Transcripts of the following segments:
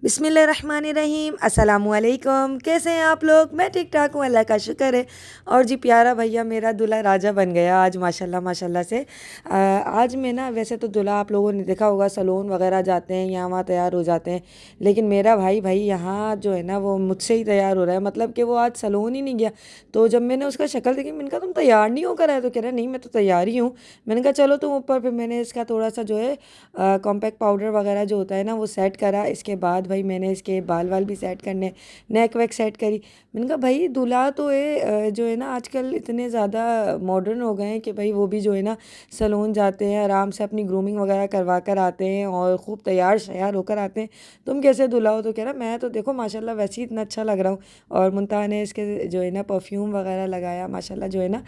बिस्मिल्लाहिर्रहमानिर्रहीम अस्सलामुअलैकुम। कैसे हैं आप लोग? मैं ठीक ठाक हूँ, अल्लाह का शुक्र है। और जी प्यारा भैया मेरा दूल्हा राजा बन गया आज माशाल्लाह माशाल्लाह से। आज मैं ना वैसे तो दूल्हा आप लोगों ने देखा होगा सैलून वगैरह जाते हैं, यहाँ वहाँ तैयार हो जाते हैं। लेकिन मेरा भाई यहाँ जो है ना वो मुझसे ही तैयार हो रहा है, मतलब कि वो आज सैलून ही नहीं गया। तो जब मैंने उसका शक्ल देखी मैंने कहा तुम तैयार नहीं होकर आए? तो कह रहा नहीं मैं तो तैयार ही हूँ। मैंने कहा चलो तुम ऊपर। फिर मैंने इसका थोड़ा सा जो है कॉम्पैक्ट पाउडर वगैरह जो होता है ना वो सेट करा। इसके बाद भाई मैंने इसके बाल वाल भी सेट करने, नेक वेक सेट करी। मैंने कहा भाई दूल्हा तो है जो है ना आजकल इतने ज़्यादा मॉडर्न हो गए हैं कि भाई वो भी जो है ना सैलून जाते हैं, आराम से अपनी ग्रूमिंग वगैरह करवा कर आते हैं और खूब तैयार शैयार होकर आते हैं। तुम कैसे दूल्हा हो? तो कह रहा मैं तो देखो माशाल्लाह वैसे ही इतना अच्छा लग रहा हूँ। और मुनता ने इसके जो है ना परफ्यूम वगैरह लगाया, माशाल्लाह जो है ना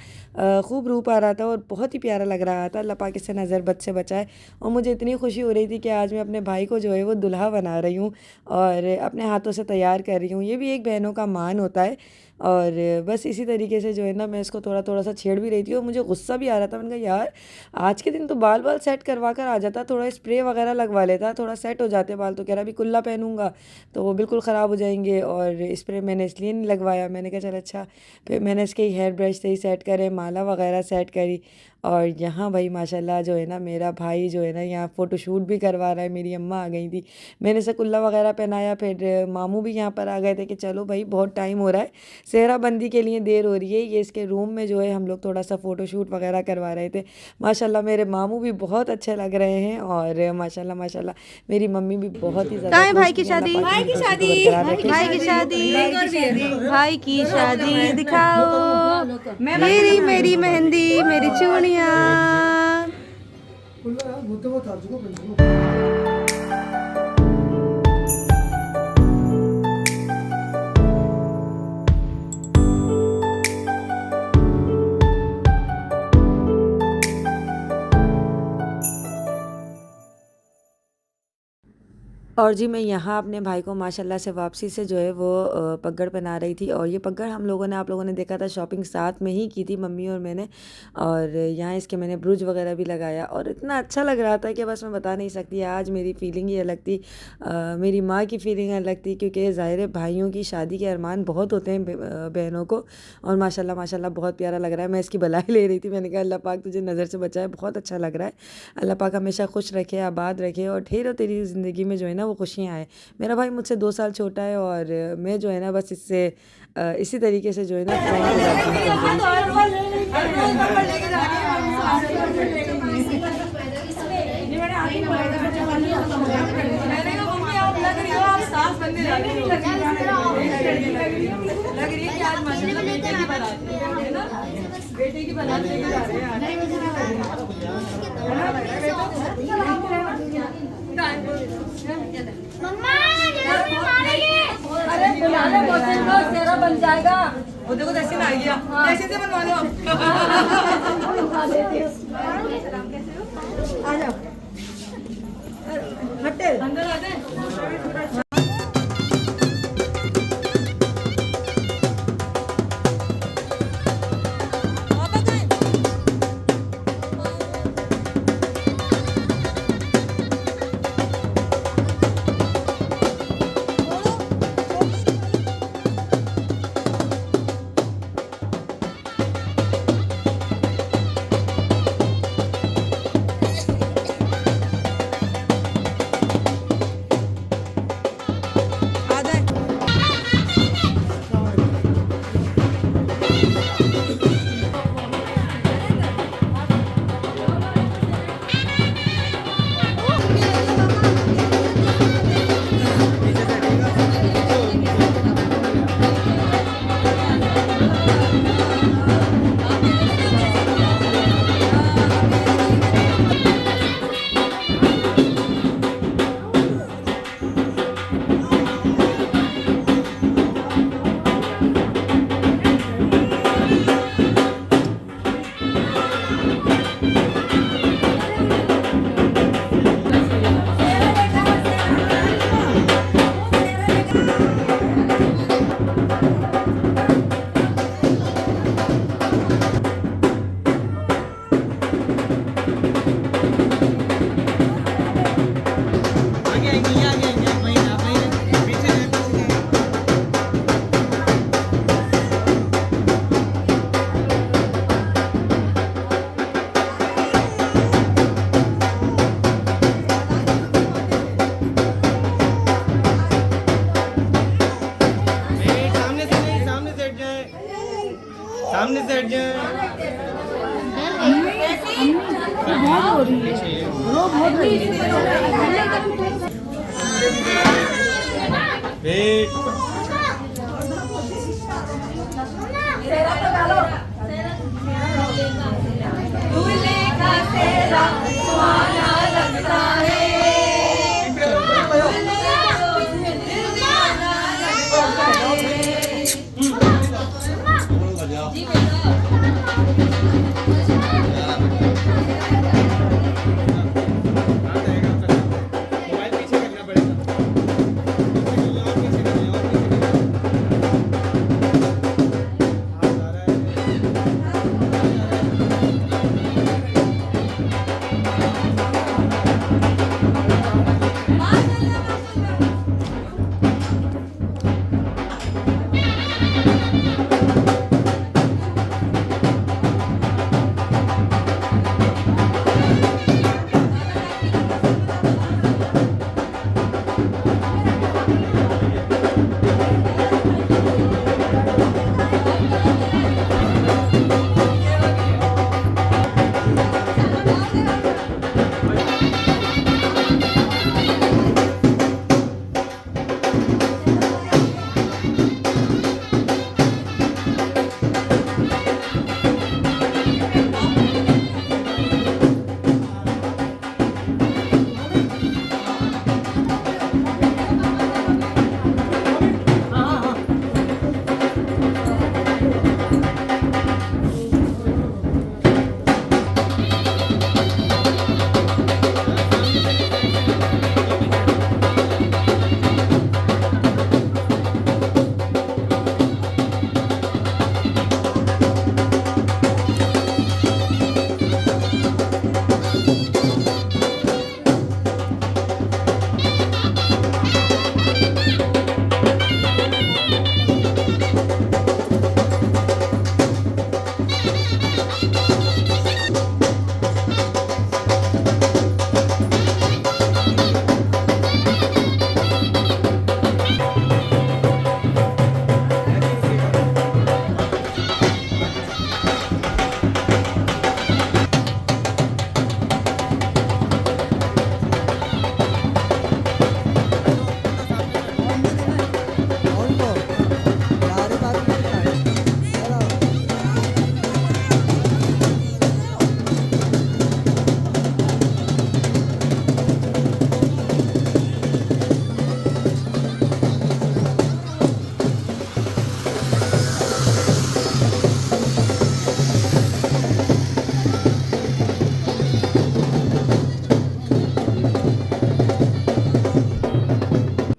खूब रूप आ रहा था और बहुत ही प्यारा लग रहा था। अल्लाह पाक इससे नज़र बद से बचाए। और मुझे इतनी खुशी हो रही थी कि आज मैं अपने भाई को जो है वो दुल्हा बना रही हूँ और अपने हाथों से तैयार कर रही हूँ। ये भी एक बहनों का मान होता है। और बस इसी तरीके से जो है ना मैं इसको थोड़ा थोड़ा सा छेड़ भी रही थी और मुझे गुस्सा भी आ रहा था। मैंने कहा यार आज के दिन तो बाल बाल सेट करवा कर आ जाता, थोड़ा स्प्रे वगैरह लगवा लेता, थोड़ा सेट हो जाते बाल। तो कह रहा अभी कुल्ला पहनूंगा तो वो बिल्कुल ख़राब हो जाएंगे और स्प्रे मैंने इसलिए नहीं लगवाया। मैंने कहा चल अच्छा। फिर मैंने इसके हेयर ब्रश से ही सेट करे, माला वगैरह सेट करी। और यहाँ भाई माशाल्लाह जो है ना मेरा भाई जो है ना यहाँ फ़ोटोशूट भी करवा रहा है। मेरी अम्मा आ गई थी, मैंने इसे कुल्ला वगैरह पहनाया। फिर मामू भी यहाँ पर आ गए थे कि चलो भाई बहुत टाइम हो रहा है, सेहरा बंदी के लिए देर हो रही है। ये इसके रूम में जो है हम लोग थोड़ा सा फ़ोटोशूट वगैरह करवा रहे थे। माशाल्लाह मेरे मामू भी बहुत अच्छे लग रहे हैं और माशाल्लाह माशाल्लाह मेरी मम्मी भी बहुत ही कहाँ ज़्यादा है भाई खुश की थी। अल्लाह शादी? पाक भाई इनकी की खुशी को शादी, बरकरार रखे। भाई की शादी, भाई की शादी दिखाओ। मेरी मेहंदी, मेरी चूड़ियाँ। और जी मैं यहाँ अपने भाई को माशाल्लाह से वापसी से जो है वो पगड़ पहना रही थी। और ये पगड़ हम लोगों ने आप लोगों ने देखा था शॉपिंग साथ में ही की थी मम्मी और मैंने। और यहाँ इसके मैंने ब्रूज वगैरह भी लगाया और इतना अच्छा लग रहा था कि बस मैं बता नहीं सकती। आज मेरी फीलिंग ही अलग थी, मेरी माँ की फीलिंग अलग थी, क्योंकि ज़ाहिर है भाइयों की शादी के अरमान बहुत होते हैं बहनों को। और माशाल्लाह माशाल्लाह बहुत प्यारा लग रहा है। मैं इसकी भलाई ले रही थी, मैंने कहा अल्लाह पाक तुझे नज़र से बचाए, बहुत अच्छा लग रहा है। अल्लाह पाक हमेशा खुश रखे, आबाद रखे और ढेरों तेरी ज़िंदगी में जो है ना वो खुशियाँ आए। मेरा भाई मुझसे 2 साल छोटा है और मैं जो है ना बस इससे इसी तरीके से जो है ना फ्रेंड हो जाती हूँ कभी मम्मा जल्दी मारेंगे। अरे बुला ले मोहसिन को, सेहरा बन जाएगा। वो देखो जैसे आ गया, जैसे से बनवा लो आ जाओ हटे अंदर आ जाए।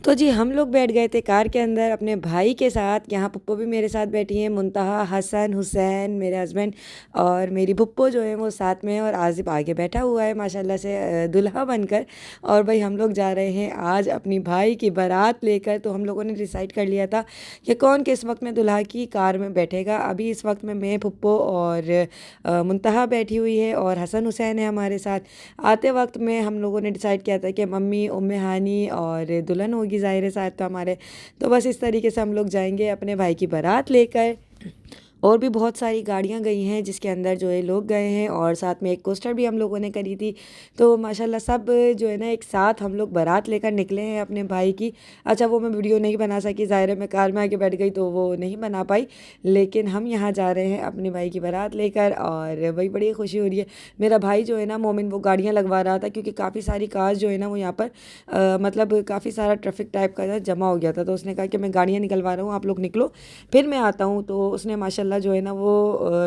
तो जी हम लोग बैठ गए थे कार के अंदर अपने भाई के साथ। यहाँ पुप्पो भी मेरे साथ बैठी हैं, मुंतहा, हसन, हुसैन मेरे हस्बैंड और मेरी पुप्पो जो है वो साथ में है और आसिफ आगे बैठा हुआ है माशाल्लाह से दुल्हा बनकर। और भाई हम लोग जा रहे हैं आज अपनी भाई की बारात लेकर। तो हम लोगों ने डिसाइड कर लिया था कि कौन किस वक्त में दुल्हा की कार में बैठेगा। अभी इस वक्त में मैं, पुप्पो और मुंतहा बैठी हुई है और हसन हुसैन है हमारे साथ। आते वक्त में हम लोगों ने डिसाइड किया था कि मम्मी, उम्मे हानी और दुल्हन होगी ज़ाहिर है साथ तो हमारे। तो बस इस तरीके से हम लोग जाएंगे अपने भाई की बारात लेकर। और भी बहुत सारी गाड़ियाँ गई हैं जिसके अंदर जो है लोग गए हैं और साथ में एक कोस्टर भी हम लोगों ने करी थी। तो माशाल्लाह सब जो है ना एक साथ हम लोग बारात लेकर निकले हैं अपने भाई की। अच्छा वो मैं वीडियो नहीं बना सकी, ज़ाहिर है मैं कार में आके बैठ गई तो वो नहीं बना पाई। लेकिन हम यहाँ जा रहे हैं अपने भाई की बारात लेकर और वही बड़ी खुशी हो रही है। मेरा भाई जो है ना मोमिन वो गाड़ियाँ लगवा रहा था क्योंकि काफ़ी सारी कार्स जो है ना वो यहाँ पर मतलब काफ़ी सारा ट्रैफिक टाइप का जमा हो गया था। तो उसने कहा कि मैं गाड़ियाँ निकलवा रहा हूँ, आप लोग निकलो फिर मैं आता हूँ। तो उसने माशाल्लाह जो है ना वो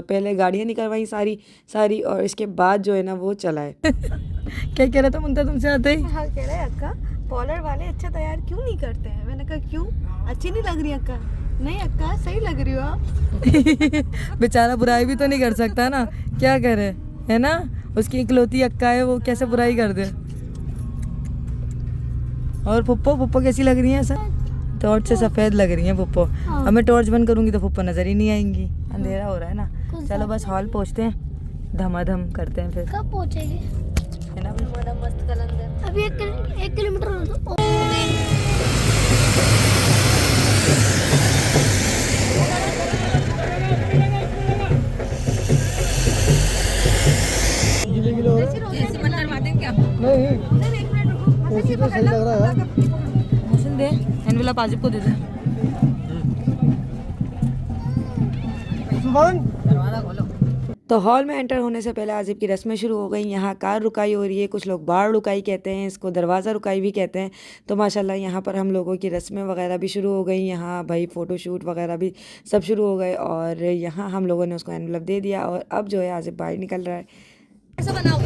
पहले गाड़ियाँ निकलवाई सारी सारी और इसके बाद जो है ना वो चलाए। क्या कह रहा था मुंता तुमसे आते ही? हाँ कह रहे अक्का पॉलर वाले अच्छा तैयार क्यों नहीं करते हैं। मैंने कहा क्यों, अच्छी नहीं लग रही अक्का? नहीं अक्का सही लग रही हो आप। बेचारा बुराई भी तो नहीं कर सकता ना, क्या करे, है ना? उसकी इकलौती अक्का है, वो कैसे बुराई कर दे। और पुप्पो, पुप्पो कैसी लग रही है सर? टॉर्च से सफ़ेद लग रही है पुप्पो। अब मैं टॉर्च बंद करूँगी तो पुप्पो नज़र ही नहीं आएंगी, अंधेरा हो रहा है ना। चलो बस हॉल पहुँचते हैं, धमाधम करते हैं फिर। कब पहुंचेगी? है ना बड़ा मस्त कलंदर। अभी 1 किलोमीटर दे, एनवेलप आजिब को दे दे। तो हॉल में एंटर होने से पहले आजिब की रस्में शुरू हो गई। यहाँ कार रुकाई हो रही है, कुछ लोग बाढ़ रुकाई कहते हैं, इसको दरवाज़ा रुकाई भी कहते हैं। तो माशाल्लाह यहाँ पर हम लोगों की रस्में वगैरह भी शुरू हो गई। यहाँ भाई फ़ोटोशूट वगैरह भी सब शुरू हो गए और यहाँ हम लोगों ने उसको एनवेलप दे दिया और अब जो है आजिब बाहर निकल रहा है। ऐसा बनाओ।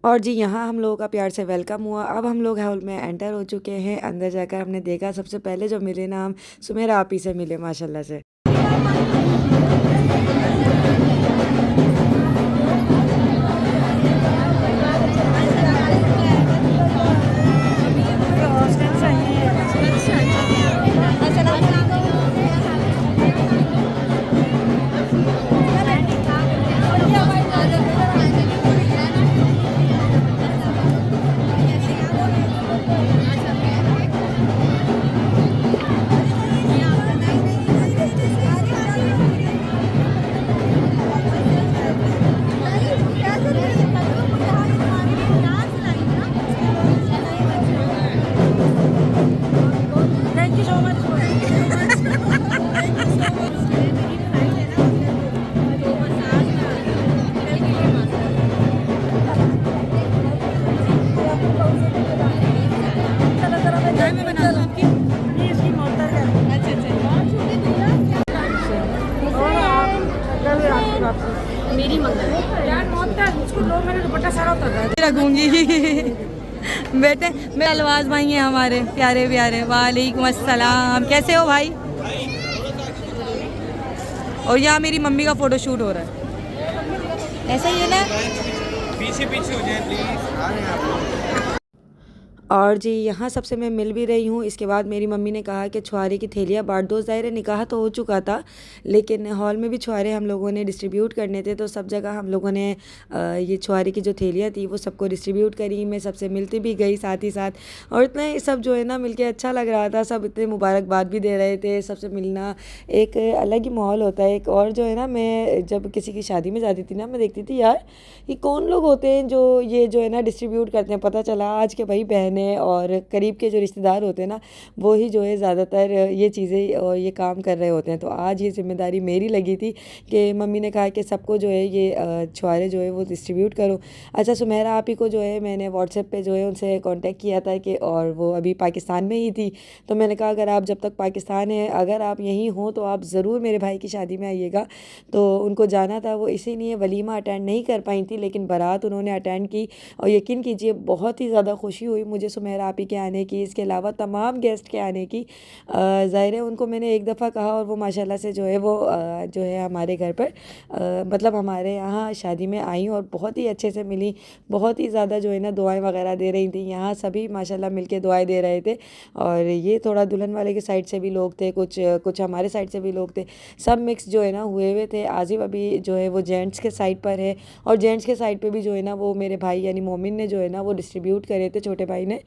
और जी यहाँ हम लोगों का प्यार से वेलकम हुआ। अब हम लोग हॉल में एंटर हो चुके हैं। अंदर जाकर हमने देखा सबसे पहले जो मिले ना हम सुमेरा आपी से मिले माशाल्लाह से। मेरी मंगल रखूंगी बेटे मेरे अलवाज भाई हैं हमारे प्यारे प्यारे। वालेकुम अस्सलाम, कैसे हो भाई? और यहाँ मेरी मम्मी का फोटो शूट हो रहा है, ऐसा ही है ना? पीछे पीछे हो जाए प्लीज, आ रहे हैं आप लोग। और जी यहाँ सबसे मैं मिल भी रही हूँ। इसके बाद मेरी मम्मी ने कहा कि छुआरे की थैलियाँ बांट दो। ज़ाहिर है निकाह तो हो चुका था लेकिन हॉल में भी छुआरे हम लोगों ने डिस्ट्रीब्यूट करने थे, तो सब जगह हम लोगों ने ये छुआरे की जो थैलियाँ थी वो सबको डिस्ट्रीब्यूट करी। मैं सबसे मिलती भी गई साथ ही साथ, और इतना सब जो है ना मिल के अच्छा लग रहा था। सब इतने मुबारकबाद भी दे रहे थे। सबसे मिलना एक अलग ही माहौल होता है। एक और जो है ना, मैं जब किसी की शादी में जाती थी ना, मैं देखती थी यार ये कौन लोग होते हैं जो ये जो है ना डिस्ट्रीब्यूट करते हैं। पता चला आज के भाई बहनें और करीब के जो रिश्तेदार होते हैं ना वो ही जो है ज़्यादातर ये चीज़ें और ये काम कर रहे होते हैं। तो आज ये जिम्मेदारी मेरी लगी थी कि मम्मी ने कहा कि सबको जो है ये छुआरे जो है वो डिस्ट्रीब्यूट करो। अच्छा, सुमेरा आप ही को जो है मैंने व्हाट्सएप पे जो है उनसे कांटेक्ट किया था कि, और वो अभी पाकिस्तान में ही थी, तो मैंने कहा अगर आप जब तक पाकिस्तान है, अगर आप यहीं हो तो आप ज़रूर मेरे भाई की शादी में आइएगा। तो उनको जाना था, वो इसीलिए वलीमा अटेंड नहीं कर पाई थी लेकिन बारात उन्होंने अटेंड की और यकीन कीजिए बहुत ही ज़्यादा खुशी हुई मुझे सुमेरा आपी के आने की, इसके अलावा तमाम गेस्ट के आने की। ज़ाहिर है उनको मैंने एक दफ़ा कहा और वो माशाल्लाह से जो है वो जो है हमारे घर पर मतलब हमारे यहाँ शादी में आई और बहुत ही अच्छे से मिली, बहुत ही ज़्यादा जो है ना दुआएं वगैरह दे रही थी। यहाँ सभी माशाल्लाह मिलके दुआएं दे रहे थे और ये थोड़ा दुल्हन वाले के साइड से भी लोग थे, कुछ हमारे साइड से भी लोग थे, सब मिक्स जो है ना हुए हुए थे। आसिफ अभी जो है वो जेंट्स के साइड पर है और जेंट्स के साइड पे भी जो है ना वो मेरे भाई यानी मोमिन ने जो है ना वो डिस्ट्रीब्यूट करे थे, छोटे भाई ने।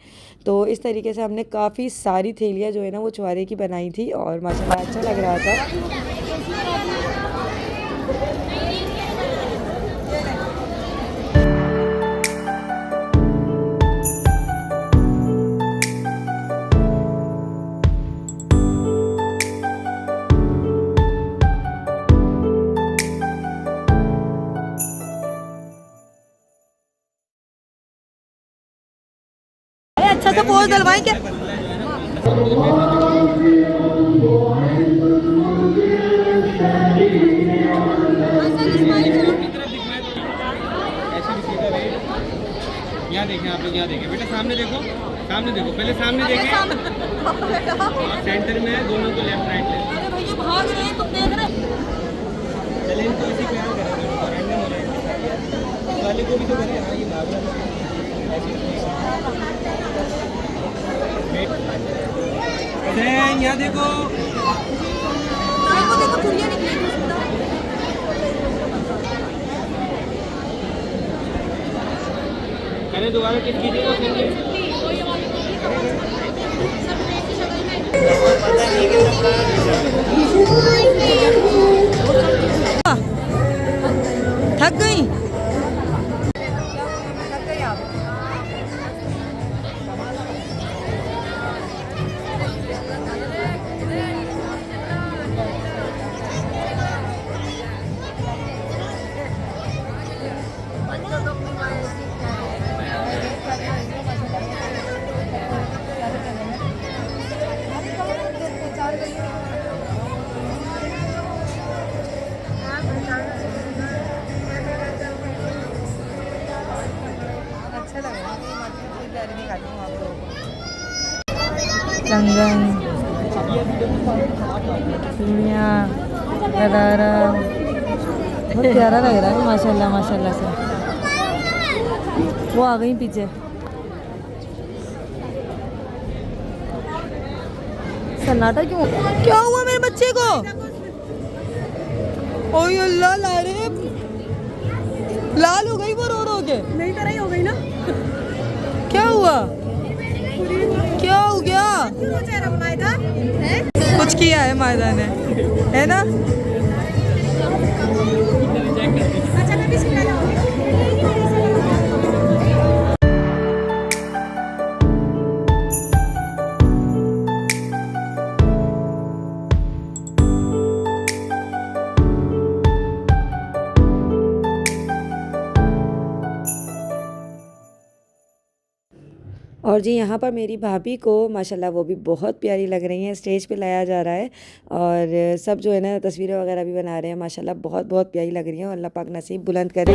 तो इस तरीके से हमने काफ़ी सारी थैलियाँ जो है ना वो छुआरे की बनाई थी और माशाल्लाह अच्छा लग रहा था। अच्छा सा पोज डलवाएं क्या? यहाँ देखें आप लोग, यहाँ देखें बेटा, सामने देखो, सामने देखो, पहले सामने देखें। सेंटर में है, दोनों को लेफ्ट राइट ले। अरे भैया भाग रहे हैं, तुम देख रहे? चले इनको इसी पे याद करें, रैंडम हो रहा है। वाले को भी तो करें, हाँ ये भाग रहा है। यहाँ देखो, देखो देखो चुड़िया निकली। पहले दोबारा किस कीजिएगा फिर थक गई? कंगन, चूड़ियाँ, गरारा, बहुत प्यारा लग रहा है माशाल्लाह माशाल्लाह से। वो आ गई पीछे। सन्नाटा क्यों? क्या हुआ मेरे बच्चे को? ओए अल्लाह लारे, लाल हो गई वो रो रो के। मेरी तरह ही हो गई ना? क्या हुआ? क्या हो गया? कुछ किया है मायदा ने, है ना? और जी यहाँ पर मेरी भाभी को माशाल्लाह वो भी बहुत प्यारी लग रही हैं, स्टेज पे लाया जा रहा है और सब जो है ना तस्वीरें वगैरह भी बना रहे हैं। माशाल्लाह बहुत बहुत प्यारी लग रही हैं और अल्लाह पाक नसीब बुलंद करे।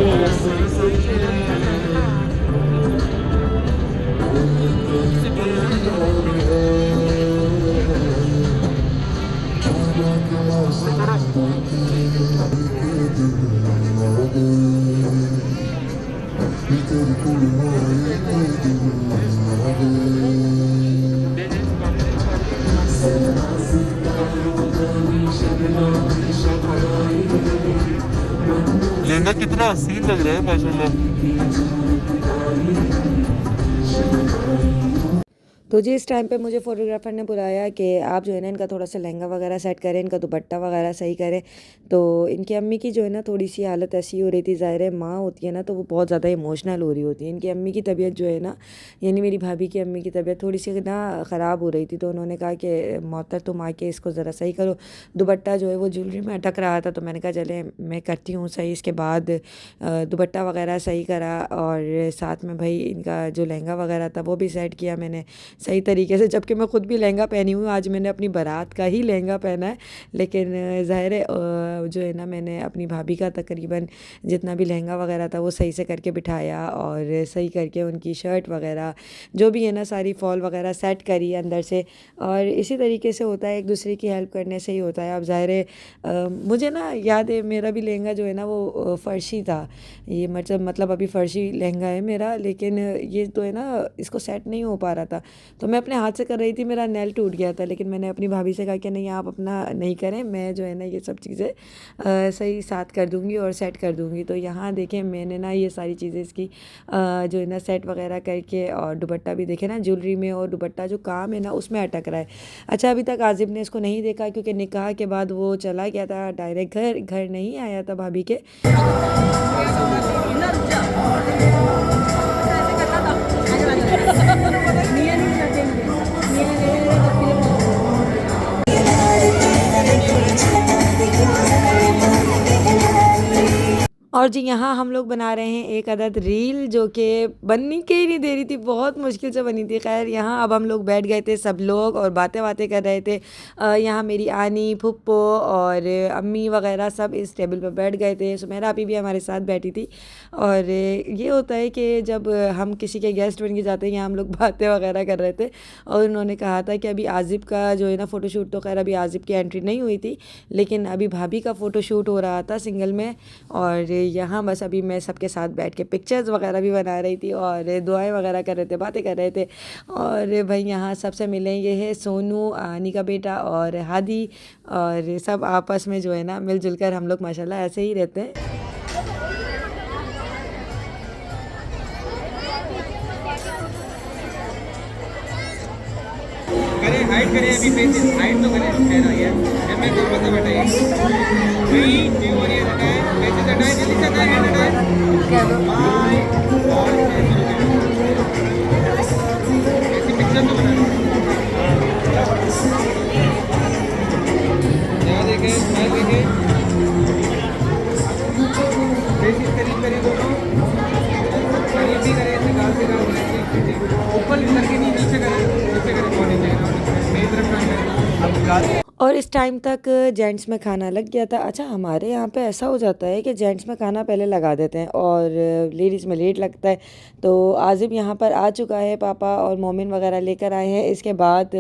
लहंगा कितना हसीन लग रहा है माशाल्लाह। तो जी इस टाइम पे मुझे फ़ोटोग्राफ़र ने बुलाया कि आप जो है ना इनका थोड़ा सा लहंगा वगैरह सेट करें, इनका दुपट्टा वगैरह सही करें। तो इनकी अम्मी की जो है ना थोड़ी सी हालत ऐसी हो रही थी, ज़ाहिर है माँ होती है ना तो वो बहुत ज़्यादा इमोशनल हो रही होती है। इनकी अम्मी की तबीयत जो है ना यानी मेरी भाभी की अम्मी की तबीयत थोड़ी सी ना ख़राब हो रही थी। तो उन्होंने कहा कि मोहतर तुम आके इसको ज़रा सही करो। दुपट्टा जो है वो ज्वेलरी में अटक रहा था तो मैंने कहा चले मैं करती हूँ सही। इसके बाद दुपट्टा वगैरह सही करा और साथ में भाई इनका जो लहंगा वगैरह था वो भी सेट किया मैंने। सही तरीके से, जबकि मैं खुद भी लहंगा पहनी हुई हूँ। आज मैंने अपनी बारात का ही लहंगा पहना है, लेकिन ज़ाहिर है जो है ना, मैंने अपनी भाभी का तकरीबन जितना भी लहंगा वगैरह था वो सही से करके बिठाया और सही करके उनकी शर्ट वगैरह जो भी है ना सारी फॉल वगैरह सेट करी अंदर से। और इसी तरीके से होता है, एक दूसरे की हेल्प करने से ही होता है। अब ज़ाहिर है मुझे ना याद है मेरा भी लहंगा जो है ना वो फ़र्शी था, ये मतलब अभी फ़र्शी लहंगा है मेरा, लेकिन ये तो है ना इसको सेट नहीं हो पा रहा था, तो मैं अपने हाथ से कर रही थी, मेरा नेल टूट गया था। लेकिन मैंने अपनी भाभी से कहा कि नहीं आप अपना नहीं करें, मैं जो है ना ये सब चीज़ें सही साथ कर दूँगी और सेट कर दूँगी। तो यहाँ देखें मैंने ना ये सारी चीज़ें इसकी जो है ना सेट वगैरह करके, और दुपट्टा भी देखे ना ज्वेलरी में और दुपट्टा जो काम है ना उसमें अटक रहा है। अच्छा अभी तक आजिब ने इसको नहीं देखा, क्योंकि निकाह के बाद वो चला गया था डायरेक्ट घर नहीं आया था भाभी के। और जी यहाँ हम लोग बना रहे हैं एक अदद रील, जो कि बनने के ही नहीं दे रही थी, बहुत मुश्किल से बनी थी। खैर यहाँ अब हम लोग बैठ गए थे सब लोग और बातें कर रहे थे। यहाँ मेरी आनी, फुप्पो और अम्मी वगैरह सब इस टेबल पर बैठ गए थे। सुमेरा आपी भी हमारे साथ बैठी थी। और ये होता है कि जब हम किसी के गेस्ट बन के जाते हैं, यहाँ हम लोग बातें वगैरह कर रहे थे और उन्होंने कहा था कि अभी आजिब का जो है ना फ़ोटोशूट, तो खैर अभी आजिब की एंट्री नहीं हुई थी, लेकिन अभी भाभी का फ़ोटोशूट हो रहा था सिंगल में। और यहाँ बस अभी मैं सबके साथ बैठ के पिक्चर्स वगैरह भी बना रही थी और दुआएं वगैरह कर रहे थे, बातें कर रहे थे। और भाई यहाँ सबसे मिले, ये है सोनू, आनी का बेटा और हादी, और सब आपस में जो है ना मिलजुल कर हम लोग माशाल्लाह ऐसे ही रहते हैं। करें हाइड करें, अभी फेस हाइड तो करें, चेहरा ये मैं तो पता बैठा है 3 2 1 ये हटाए, फेसेस हटाए, जल्दी से हटाए, हैंड हटाए, बाय और ऐसी पिक्चर तो बना यहाँ देखें, स्माइल देखें, फेस इस करीब दोनों करीब भी करें, ऐसे गाल से गाल मिलाएंगे, ऊपर करके नहीं, नीचे करें बॉडी मेरी तरफ टाइम करें अब गाल। और इस टाइम तक जेंट्स में खाना लग गया था। अच्छा हमारे यहाँ पे ऐसा हो जाता है कि जेंट्स में खाना पहले लगा देते हैं और लेडीज़ में लेट लगता है। तो आजिब यहाँ पर आ चुका है, पापा और मोमिन वगैरह लेकर आए हैं। इसके बाद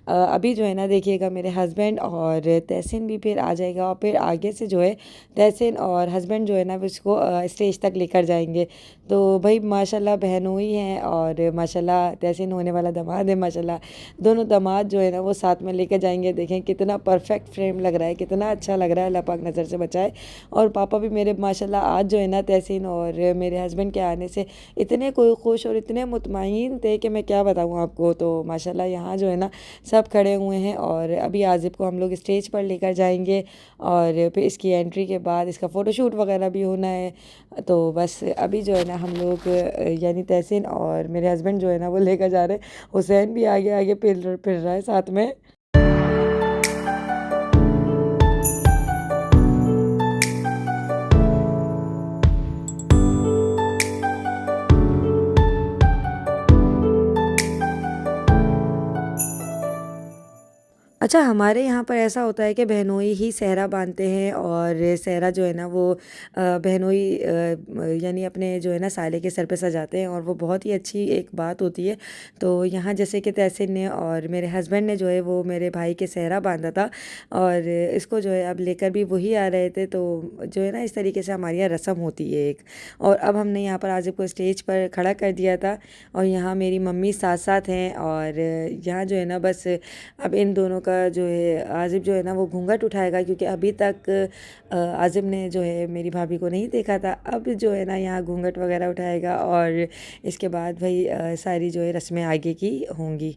अभी जो है ना देखिएगा मेरे हस्बैंड और तहसीन भी फिर आ जाएगा, और फिर आगे से जो है तहसीन और हस्बैंड जो है ना उसको स्टेज तक लेकर जाएंगे। तो भाई माशाल्लाह बहनों ही हैं, और माशाल्लाह तहसीन होने वाला दामाद है, माशाल्लाह दोनों दामाद जो है ना वो साथ में लेकर जाएंगे। देखें कितना परफेक्ट फ्रेम लग रहा है, कितना अच्छा लग रहा है, अल्लाह पाक नज़र से बचाए। और पापा भी मेरे माशाल्लाह आज जो है ना तहसीन और मेरे हस्बैंड के आने से इतने कोई खुश और इतने मुतमईन थे कि मैं क्या बताऊँ आपको। तो माशाल्लाह यहाँ जो है ना सब खड़े हुए हैं, और अभी आजिब को हम लोग स्टेज पर लेकर जाएंगे और फिर इसकी एंट्री के बाद इसका फ़ोटोशूट वगैरह भी होना है। तो बस अभी जो है ना हम लोग यानी तहसीन और मेरे हस्बैंड जो है ना वो लेकर जा रहे हैं। हुसैन भी आगे आगे फिर रहा है साथ में। अच्छा हमारे यहाँ पर ऐसा होता है कि बहनोई ही सहरा बांधते हैं, और सहरा जो है ना वो बहनोई यानी अपने जो है ना साले के सर पे सजाते हैं, और वो बहुत ही अच्छी एक बात होती है। तो यहाँ जैसे कि तहसीन ने और मेरे हस्बैंड ने जो है वो मेरे भाई के सहरा बांधा था, और इसको जो है अब लेकर भी वही आ रहे थे। तो जो है ना इस तरीके से हमारी यहाँ रस्म होती है एक। और अब हमने यहाँ पर आजिब को स्टेज पर खड़ा कर दिया था, और यहाँ मेरी मम्मी साथ साथ हैं। और यहाँ जो है ना बस अब इन दोनों का जो है आजिब जो है ना वो घूंघट उठाएगा, क्योंकि अभी तक आजिब ने जो है मेरी भाभी को नहीं देखा था। अब जो है ना यहाँ घूंघट वगैरह उठाएगा, और इसके बाद भाई सारी जो है रस्में आगे की होंगी।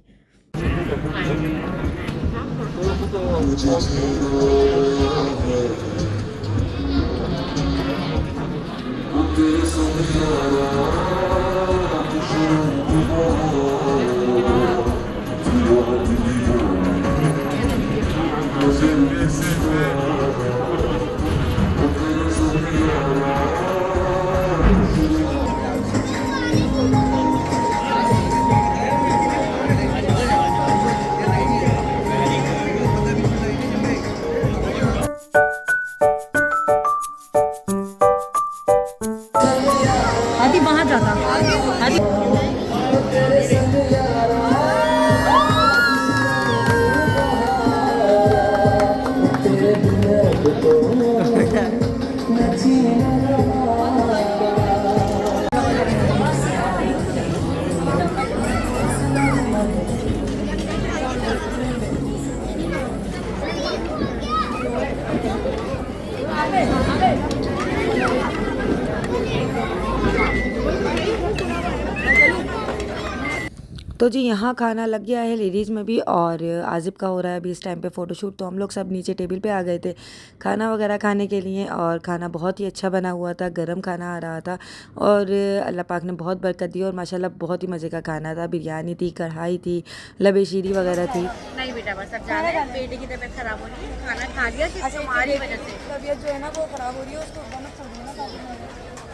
तो जी यहाँ खाना लग गया है लेडीज़ में भी, और आजिब का हो रहा है अभी इस टाइम पे फ़ोटोशूट। तो हम लोग सब नीचे टेबल पे आ गए थे खाना वगैरह खाने के लिए, और खाना बहुत ही अच्छा बना हुआ था, गरम खाना आ रहा था, और अल्लाह पाक ने बहुत बरकत दी, और माशाल्लाह बहुत ही मज़े का खाना था। बिरयानी थी, कढ़ाई थी, लबेशीरी वगैरह थी। नहीं बेटा बस अब जाना है, बेटे की तबीयत खराब हो रही है, खाना खा लिया कि तुम्हारी वजह से। तबीयत जो है ना वो खराब हो रही है, उसको बना छोड़ दिया ना काफी ज्यादा।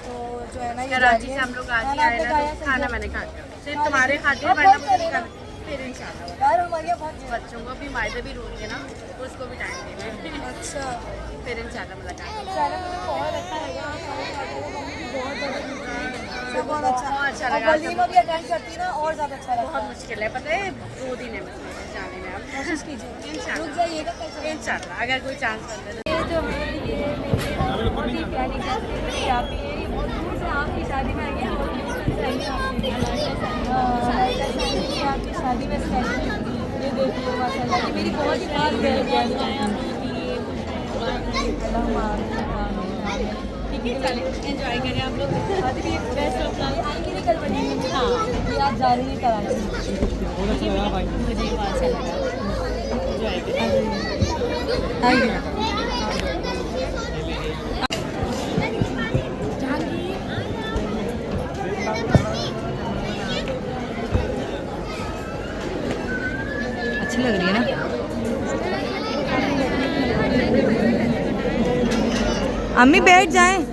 तो जो है ना ये कराची से हम लोग आज ही आए ना, तो खाना मैंने खा लिया सिर्फ तुम्हारे खाते हैं, वरना मुझे कल फिर इंशाल्लाह यार हमारे यहाँ बहुत बच्चों को भी मायदे भी रोएंगे ना, तो उसको भी टाइम देंगे, अच्छा फिर इंशाल्लाह मुलाकात। चलो मुझे बहुत अच्छा लगा, सब बहुत अच्छा लगा। और वलीमा भी अटेंड करती ना और ज़्यादा अच्छा लगता बहुत मुश्किल है, पता है 2 दिन है मतलब जाने में, अब कोशिश कीजिए इंशाल्लाह रुक जाइएगा इंशाल्लाह अगर कोई चांस बन जाए। ये जो है ये मेरी बहुत ही प्यारी कसम आप ही है, ये बहुत दूर से आपकी शादी में आई है, बहुत दूर से आई है आपकी शादी में स्पेशल। ये देखिए माशाल्लाह, ये मेरी बहुत ही खास ठीक है चले एंजॉय करें आप लोग। शादी भी बेस्ट आएंगी नहीं कल बनेंगे। हाँ ये आप जा रही हैं कराची। मुझे बहुत अच्छा लगा, एंजॉय करें। आइए अच्छी लग रही है ना। अम्मी बैठ जाएं।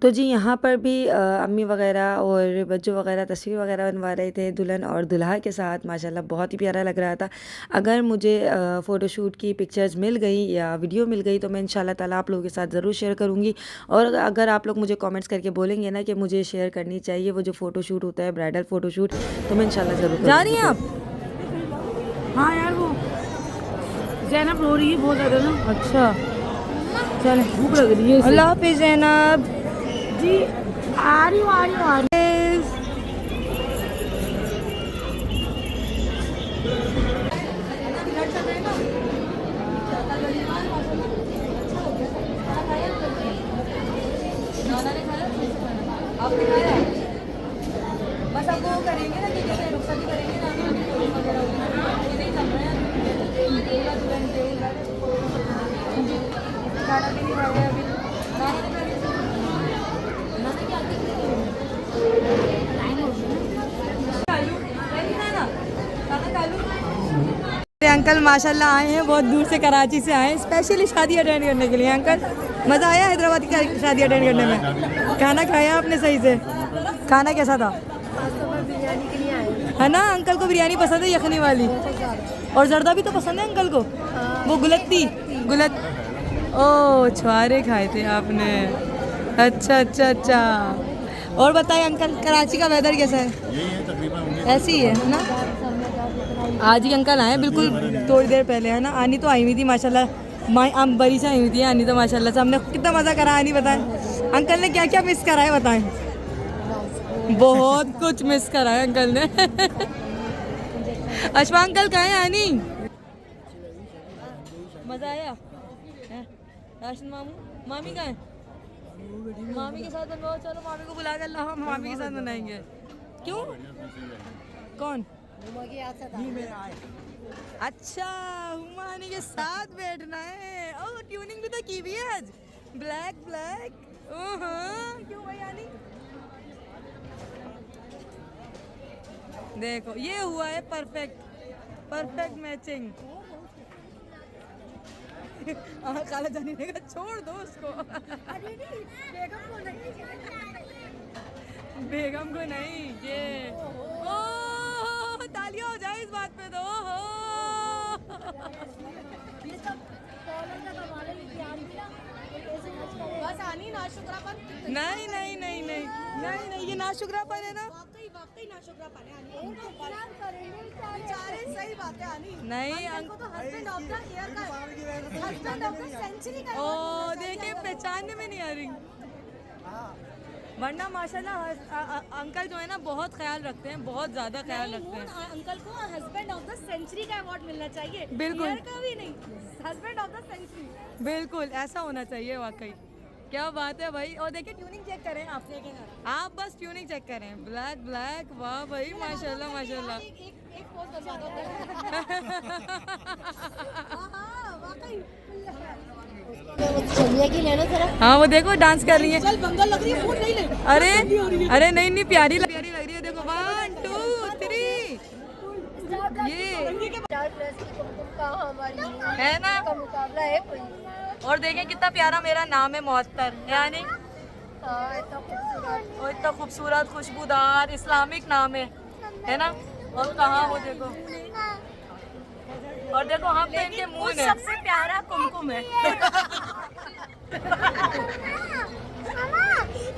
तो जी यहाँ पर भी अम्मी वगैरह और बच्चों वगैरह तस्वीर वगैरह बनवा रहे थे दुल्हन और दुल्हा के साथ। माशाल्लाह बहुत ही प्यारा लग रहा था। अगर मुझे फ़ोटोशूट की पिक्चर्स मिल गई या वीडियो मिल गई तो मैं इंशाल्लाह ताला आप लोगों के साथ ज़रूर शेयर करूँगी। और अगर आप लोग मुझे कमेंट्स करके बोलेंगे ना कि मुझे शेयर करनी चाहिए वो जो फ़ोटोशूट होता है ब्राइडल फ़ोटोशूट, तो मैं इंशाल्लाह ज़रूर जा रही हैं आप? हाँ यार वो जैनब रो रही है बहुत ज़्यादा ना। अच्छा चले, भूख लग रही है। अल्लाह हाफिज़ जैनब जी आ रही हूँ। आपने खाया? बस अब वो करेंगे ना कि जैसे रुखसत ही करेंगे ना, वगैरह होगी नहीं चल रहे हैं। खाना भी नहीं खाया अभी। अंकल माशाल्लाह आए हैं बहुत दूर से, कराची से आए हैं स्पेशली शादी अटेंड करने के लिए। अंकल मज़ा आया हैदराबाद की शादी अटेंड करने में? खाना खाया आपने सही से? खाना कैसा था? बिरयानी के लिए आए है ना, अंकल को बिरयानी पसंद है यखनी वाली, और जर्दा भी तो पसंद है अंकल को। वो गुलत्ती गुलत ओ छुआरे खाए थे आपने? अच्छा अच्छा अच्छा। और बताइए अंकल कराची का वेदर कैसा है? ऐसे ही है ना? आज ही अंकल आए बिल्कुल थोड़ी देर पहले, है ना। आनी तो आई हुई थी माशाल्लाह, हम बरी से आई हुई थी आनी तो माशाल्लाह से। हमने कितना मज़ा करा आनी, बताएं अंकल ने क्या क्या मिस करा है बताएं। बहुत कुछ मिस करा है अंकल ने। अशफा अंकल कहाँ हैं आनी? मज़ा आया? राशन मामू मामी कहाँ है? मामी के साथ बनवाओ, चलो मामी को बुला कर लाओ, हम मामी के साथ बनाएंगे। क्यों? कौन? अच्छा हुमानी के साथ बैठना है। ओह ट्यूनिंग भी तो की भी है आज, ब्लैक ब्लैक। क्यों भाई आनी? देखो ये हुआ है परफेक्ट परफेक्ट मैचिंग। खाला जानी ने कहा छोड़ दो उसको। बेगम को नहीं, ये ओ तालियां हो जाए इस बात पे तो। बस आनी ना शुक्रापन। नहीं नहीं नहीं नहीं नहीं नहीं, ये नाशुक्रापन है ना। वाकई ना शुक्रापन है आनी। बेचारे सही बात है आनी। नहीं अंकल को तो हस्बैंड ऑफ द ईयर का, हस्बैंड ऑफ द सेंचुरी का। ओ देखिए पहचानने में नहीं आ रही। वरना माशाल्लाह अंकल जो है ना बहुत ख्याल रखते हैं, बहुत ज़्यादा ख्याल रखते हैं। अंकल को हस्बैंड ऑफ द सेंचुरी का अवार्ड मिलना चाहिए, बिल्कुल। ईयर का भी नहीं, हस्बैंड ऑफ द सेंचुरी। बिल्कुल ऐसा होना चाहिए वाकई। क्या बात है भाई। और देखिए ट्यूनिंग चेक करें आप बस ट्यूनिंग चेक करें। ब्लैक ब्लैक, वाह भाई माशाल्लाह माशाल्लाह। एक पोज बनवा दो। चलिए कि लेना जरा। हाँ वो देखो डांस कर रही है। चल बंगाल लग रही है, फोन नहीं ले। अरे अरे नहीं प्यारी लग रही है। देखो 1 2 3 ये है ना। मुकाबला है कोई। और देखें कितना प्यारा मेरा नाम है मुअत्तर, यानी और इतना खूबसूरत खुशबूदार इस्लामिक नाम है ना। और कहाँ वो देखो, और देखो हम पे इनके मुंह में सबसे प्यारा कुमकुम है।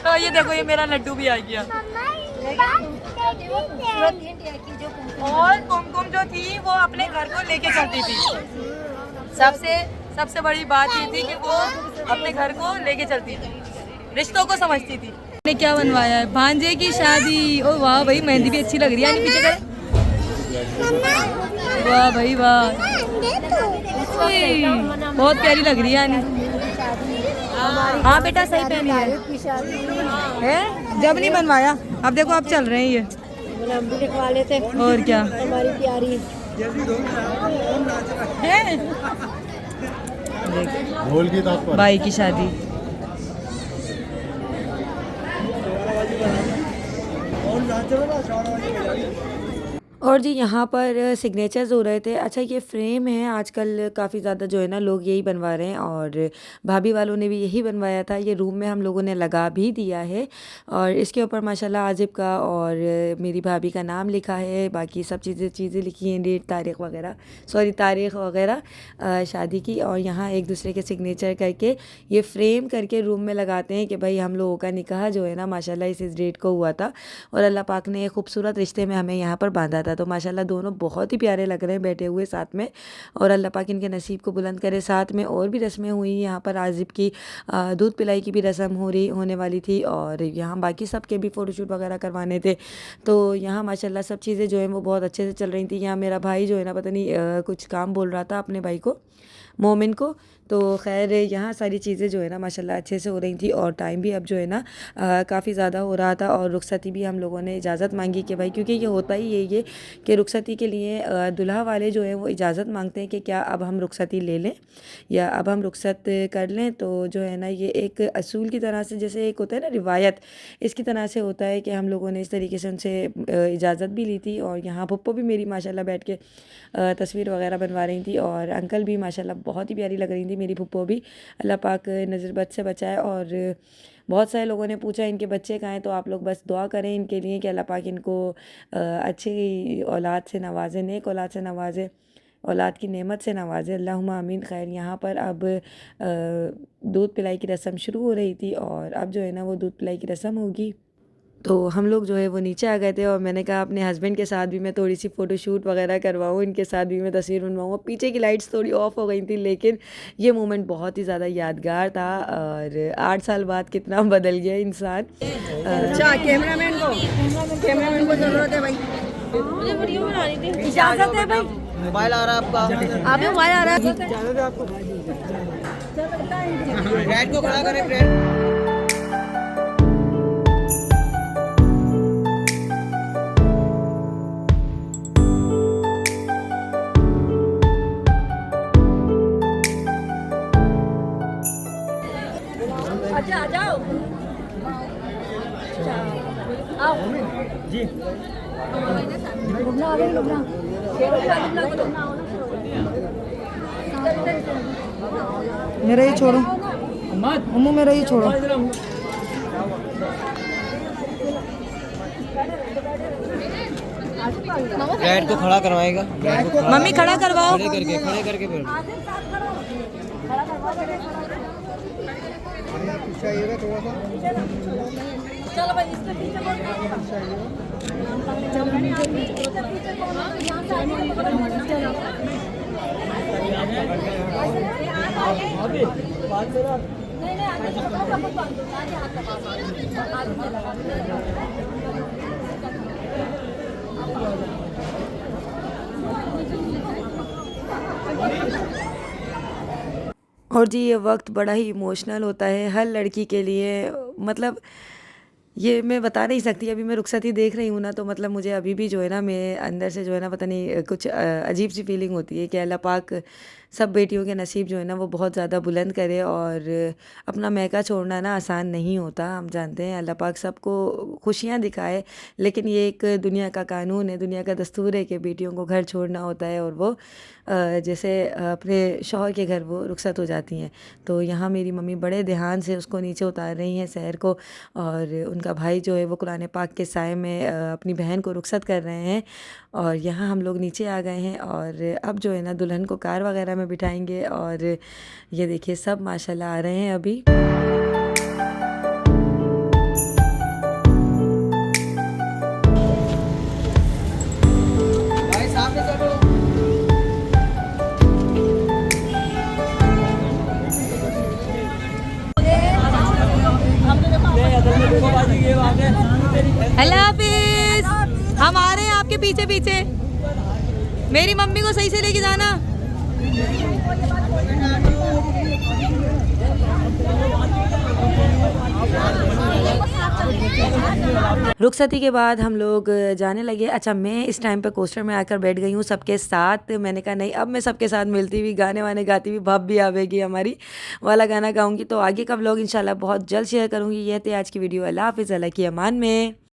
तो ये देखो ये मेरा लड्डू भी आ गया। और कुमकुम जो थी वो अपने घर को लेके चलती थी। सबसे बड़ी बात ये थी कि वो अपने घर को लेके चलती थी, रिश्तों को समझती थी। ने क्या बनवाया है, भांजे की शादी। ओ वाह भाई मेहंदी भी अच्छी लग रही है। यानी पीछे करे, वाह भाई वाह, बहुत प्यारी लग रही है यानी। हाँ बेटा सही पहनी है। जब नहीं बनवाया, अब देखो अब चल रहे हैं ये। हम भी लिखवा लेते। और क्या हमारी प्यारी है। ढोल की ताक पर भाई की शादी। और जी यहाँ पर सिग्नेचर्स हो रहे थे। अच्छा ये फ्रेम है, आजकल काफ़ी ज़्यादा जो है ना लोग यही बनवा रहे हैं, और भाभी वालों ने भी यही बनवाया था। ये रूम में हम लोगों ने लगा भी दिया है, और इसके ऊपर माशाल्लाह आजिब का और मेरी भाभी का नाम लिखा है। बाकी सब चीज़ें लिखी हैं, डेट तारीख़ वगैरह शादी की। और यहाँ एक दूसरे के सिग्नेचर करके ये फ्रेम करके रूम में लगाते हैं कि भाई हम लोगों का निकाह जो है ना माशाल्लाह इस डेट को हुआ था, और अल्लाह पाक ने एक खूबसूरत रिश्ते में हमें यहाँ पर बांधा था। तो माशाल्लाह दोनों बहुत ही प्यारे लग रहे हैं बैठे हुए साथ में, और अल्लाह पाक इनके नसीब को बुलंद करे। साथ में और भी रस्में हुई यहाँ पर, आजिब की दूध पिलाई की भी रस्म होने वाली थी, और यहाँ बाकी सब के भी फ़ोटोशूट वगैरह करवाने थे। तो यहाँ माशाल्लाह सब चीज़ें जो हैं वो बहुत अच्छे से चल रही थी। यहाँ मेरा भाई जो है ना पता नहीं कुछ काम बोल रहा था अपने भाई को, मोमिन को। तो खैर यहाँ सारी चीज़ें जो है ना माशाल्लाह अच्छे से हो रही थी, और टाइम भी अब जो है ना काफ़ी ज़्यादा हो रहा था। और रुखसती भी हम लोगों ने इजाज़त मांगी कि भाई, क्योंकि ये होता ही ये कि रुखसती के लिए दुल्हा वाले जो हैं वो इजाज़त मांगते हैं कि क्या अब हम रुखसती ले लें या अब हम रुखसत कर लें। तो जो है ना ये एक असूल की तरह से, जैसे एक होता है ना रिवायत, इसकी तरह से होता है कि हम लोगों ने इस तरीके से उनसे इजाज़त भी ली थी। और यहाँ पप्पो भी मेरी माशाल्लाह बैठ के तस्वीर वगैरह बनवा रही थी, और अंकल भी माशाल्लाह बहुत ही प्यारी लग रही थी मेरी फुप्पो भी। अल्लाह पाक नज़र बद से बचाए। और बहुत सारे लोगों ने पूछा इनके बच्चे कहाँ हैं, तो आप लोग बस दुआ करें इनके लिए कि अल्लाह पाक इनको अच्छी औलाद से नवाजे, नेक औलाद से नवाजे, औलाद की नेमत से नवाजे। अल्लाहुम्मा आमीन। खैर यहाँ पर अब दूध पिलाई की रस्म शुरू हो रही थी, और अब जो है ना वो दूध पिलाई की रस्म होगी। तो हम लोग जो है वो नीचे आ गए थे, और मैंने कहा अपने हस्बैंड के साथ भी मैं थोड़ी सी फ़ोटोशूट वगैरह करवाऊँ, इनके साथ भी मैं तस्वीर बनवाऊँ। पीछे की लाइट्स थोड़ी ऑफ हो गई थी, लेकिन ये मोमेंट बहुत ही ज़्यादा यादगार था। और 8 साल बाद कितना बदल गया इंसान। कैमरामैन को ज़रूरत है भाई, मुझे वीडियो बनानी थी। इजाज़त है भाई। मोबाइल आ रहा है आपका, आप मोबाइल आ रहा है। ब्रेड को खड़ा करें, ब्रेड। अच्छा आ जाओ। आओ जी। मेरा ही छोड़ो अम्मू, मेरा ही छोड़ो। ब्रेड को खड़ा करवाएगा, ब्रेड को मम्मी खड़ा करवाओ। खड़े करके फिर चलो भाई इसके पीछे और जी ये वक्त बड़ा ही इमोशनल होता है हर लड़की के लिए। मतलब ये मैं बता नहीं सकती। अभी मैं रुखसती देख रही हूँ ना, तो मतलब मुझे अभी भी जो है ना, मैं अंदर से जो है ना, पता नहीं कुछ अजीब सी फीलिंग होती है कि अल्लाह पाक सब बेटियों के नसीब जो है ना वो बहुत ज़्यादा बुलंद करे। और अपना मैका छोड़ना ना आसान नहीं होता, हम जानते हैं। अल्लाह पाक सबको खुशियाँ दिखाए, लेकिन ये एक दुनिया का कानून है, दुनिया का दस्तूर है कि बेटियों को घर छोड़ना होता है। और वो जैसे अपने शौहर के घर वो रुखसत हो जाती हैं, तो यहाँ मेरी मम्मी बड़े ध्यान से उसको नीचे उतार रही हैं सैर को। और उनका भाई जो है वो कुरान पाक के साए में अपनी बहन को रुखसत कर रहे हैं। और यहाँ हम लोग नीचे आ गए हैं, और अब जो है ना दुल्हन को कार वगैरह में बिठाएंगे। और ये देखिए सब माशाल्लाह आ रहे हैं अभी। अल्लाह हाफिज। हम आ रहे हैं आपके पीछे पीछे। मेरी मम्मी को सही से लेके जाना। रुखसती के बाद हम लोग जाने लगे। अच्छा, मैं इस टाइम पे कोस्टर में आकर बैठ गई हूँ सबके साथ। मैंने कहा नहीं, अब मैं सबके साथ मिलती हुई गाने वाने गाती हुई भाप भी आवेगी हमारी वाला गाना गाऊंगी। तो आगे का व्लॉग इंशाल्लाह बहुत जल्द शेयर करूँगी। ये थी आज की वीडियो। अल्लाह हाफिज़, अल्लाह की अमान में।